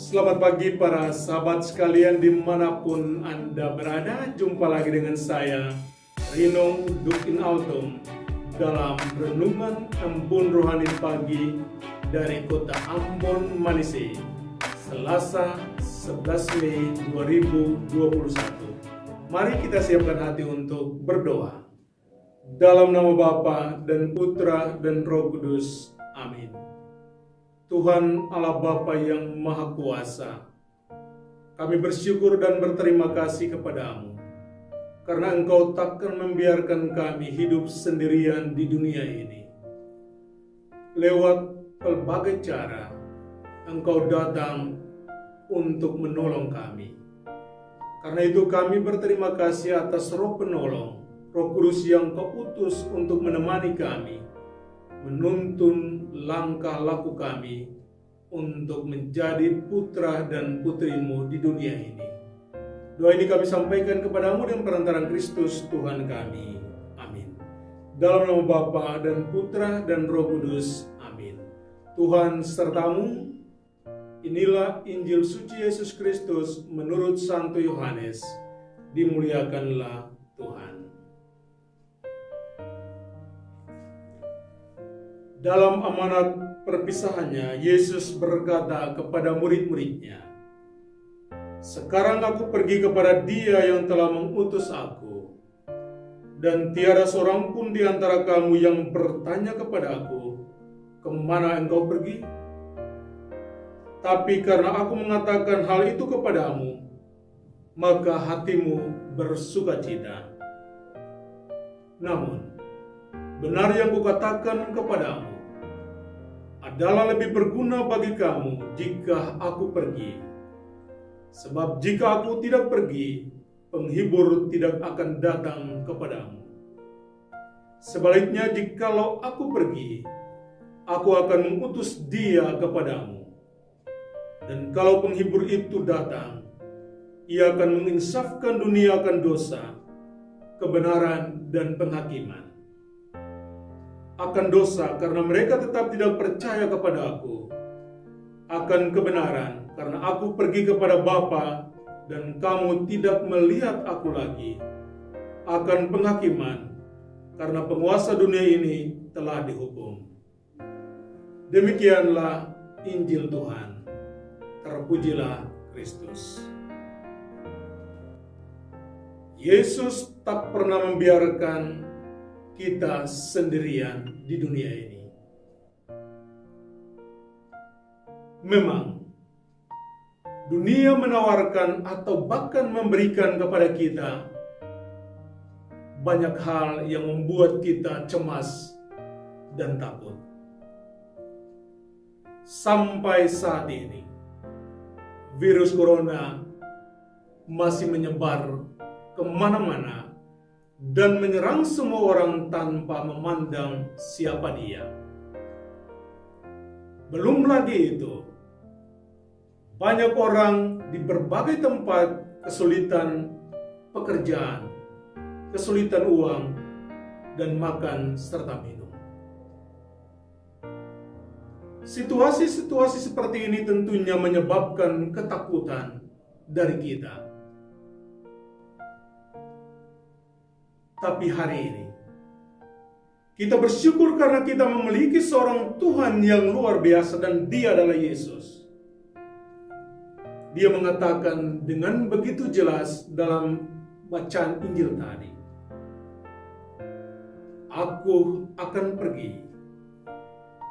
Selamat pagi para sahabat sekalian dimanapun Anda berada. Jumpa lagi dengan saya, Rino Dukin Autumn, dalam Renungan Embun Rohani Pagi dari Kota Ambon, Manise, Selasa 11 Mei 2021. Mari kita siapkan hati untuk berdoa. Dalam nama Bapa dan Putra dan Roh Kudus. Amin. Tuhan Allah Bapa yang Maha Kuasa, kami bersyukur dan berterima kasih kepadamu, karena Engkau takkan membiarkan kami hidup sendirian di dunia ini. Lewat berbagai cara, Engkau datang untuk menolong kami. Karena itu kami berterima kasih atas Roh Penolong, Roh Kudus yang Kau utus untuk menemani kami, menuntun langkah laku kami untuk menjadi putra dan putrimu di dunia ini. Doa ini kami sampaikan kepadamu dengan perantaraan Kristus Tuhan kami. Amin. Dalam nama Bapa dan Putra dan Roh Kudus. Amin. Tuhan sertamu. Inilah Injil suci Yesus Kristus menurut Santo Yohanes. Dimuliakanlah Tuhan. Dalam amanat perpisahannya, Yesus berkata kepada murid-muridnya, "Sekarang aku pergi kepada Dia yang telah mengutus aku, dan tiada seorang pun di antara kamu yang bertanya kepada aku, 'Kemana engkau pergi?' Tapi karena aku mengatakan hal itu kepadamu, maka hatimu bersukacita. Namun, benar yang kukatakan kepadamu adalah lebih berguna bagi kamu jika aku pergi. Sebab jika aku tidak pergi, penghibur tidak akan datang kepadamu. Sebaliknya, jikalau aku pergi, aku akan mengutus Dia kepadamu. Dan kalau penghibur itu datang, Ia akan menginsafkan dunia akan dosa, kebenaran, dan penghakiman. Akan dosa karena mereka tetap tidak percaya kepada aku, akan kebenaran karena aku pergi kepada Bapa dan kamu tidak melihat aku lagi, akan penghakiman karena penguasa dunia ini telah dihukum." Demikianlah Injil Tuhan. Terpujilah Kristus. Yesus tak pernah membiarkan kita sendirian di dunia ini. Memang, dunia menawarkan atau bahkan memberikan kepada kita banyak hal yang membuat kita cemas dan takut. Sampai saat ini, virus corona masih menyebar kemana-mana dan menyerang semua orang tanpa memandang siapa dia. Belum lagi itu, banyak orang di berbagai tempat kesulitan pekerjaan, kesulitan uang, dan makan serta minum. Situasi-situasi seperti ini tentunya menyebabkan ketakutan dari kita. Tapi hari ini, kita bersyukur karena kita memiliki seorang Tuhan yang luar biasa dan Dia adalah Yesus. Dia mengatakan dengan begitu jelas dalam bacaan Injil tadi, "Aku akan pergi,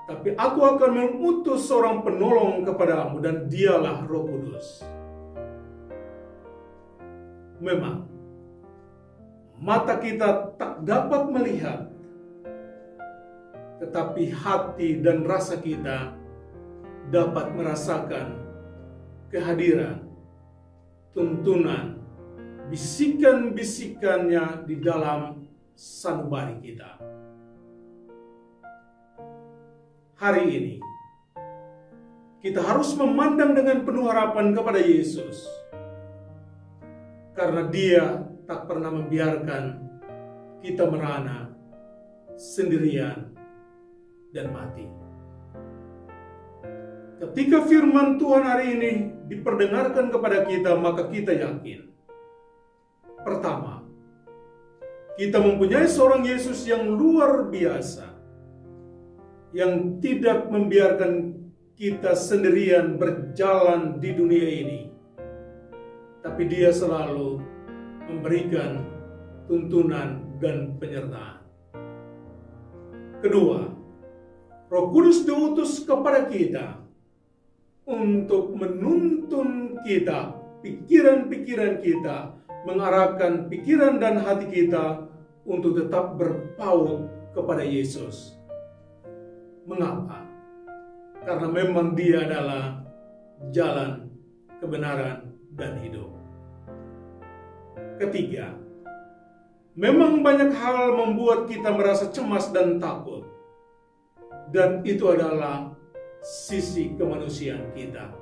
tapi aku akan mengutus seorang penolong kepadamu dan Dialah Roh Kudus." Memang, mata kita tak dapat melihat, tetapi hati dan rasa kita dapat merasakan kehadiran, tuntunan, bisikan-bisikannya di dalam sanubari kita. Hari ini, kita harus memandang dengan penuh harapan kepada Yesus, karena Dia tak pernah membiarkan kita merana sendirian dan mati. Ketika firman Tuhan hari ini diperdengarkan kepada kita, maka kita yakin. Pertama, kita mempunyai seorang Yesus yang luar biasa, yang tidak membiarkan kita sendirian berjalan di dunia ini, tapi Dia selalu memberikan tuntunan dan penyertaan. Kedua, Roh Kudus diutus kepada kita untuk menuntun kita, pikiran-pikiran kita, mengarahkan pikiran dan hati kita untuk tetap berpaut kepada Yesus. Mengapa? Karena memang Dia adalah jalan, kebenaran, dan hidup. Ketiga, memang banyak hal membuat kita merasa cemas dan takut. Dan itu adalah sisi kemanusiaan kita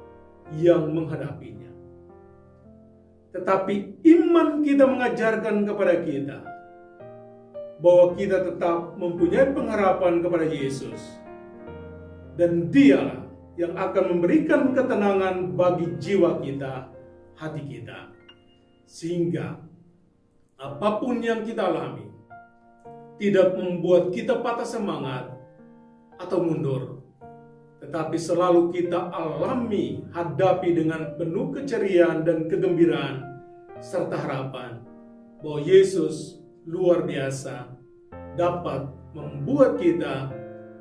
yang menghadapinya. Tetapi iman kita mengajarkan kepada kita bahwa kita tetap mempunyai pengharapan kepada Yesus. Dan Dialah yang akan memberikan ketenangan bagi jiwa kita, hati kita. Sehingga apapun yang kita alami tidak membuat kita patah semangat atau mundur, tetapi selalu kita alami, hadapi dengan penuh keceriaan dan kegembiraan, serta harapan bahwa Yesus luar biasa dapat membuat kita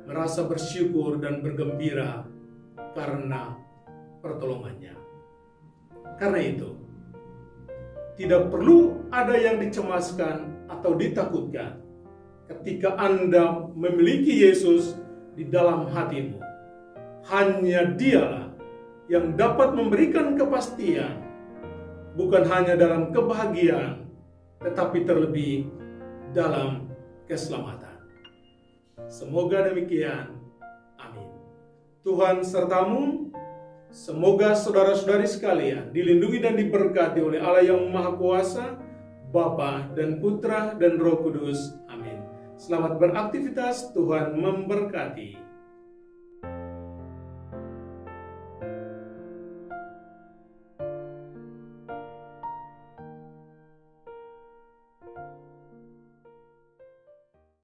merasa bersyukur dan bergembira karena pertolongannya. Karena itu, tidak perlu ada yang dicemaskan atau ditakutkan ketika Anda memiliki Yesus di dalam hatimu. Hanya Dialah yang dapat memberikan kepastian, bukan hanya dalam kebahagiaan, tetapi terlebih dalam keselamatan. Semoga demikian. Amin. Tuhan sertamu. Semoga saudara-saudari sekalian dilindungi dan diberkati oleh Allah yang Maha Kuasa, Bapa dan Putra dan Roh Kudus. Amin. Selamat beraktivitas, Tuhan memberkati.